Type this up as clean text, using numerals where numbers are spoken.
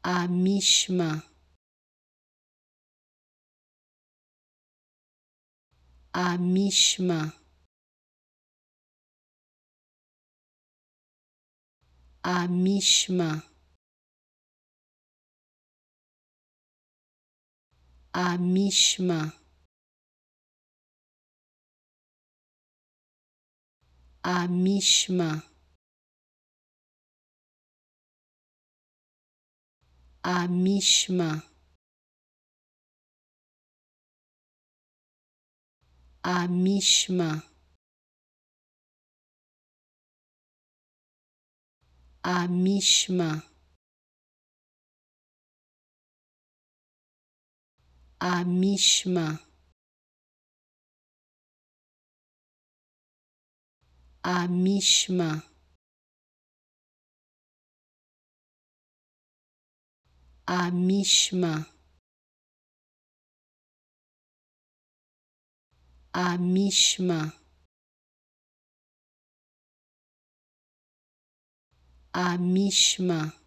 à mi-chemin, à mi-chemin, à mi-chemin, à mi-chemin, à mi-chemin, à mi-chemin, à mi-chemin, à mi-chemin, à mi-chemin, à mi-chemin, à mi-chemin, à mi-chemin, à mi-chemin,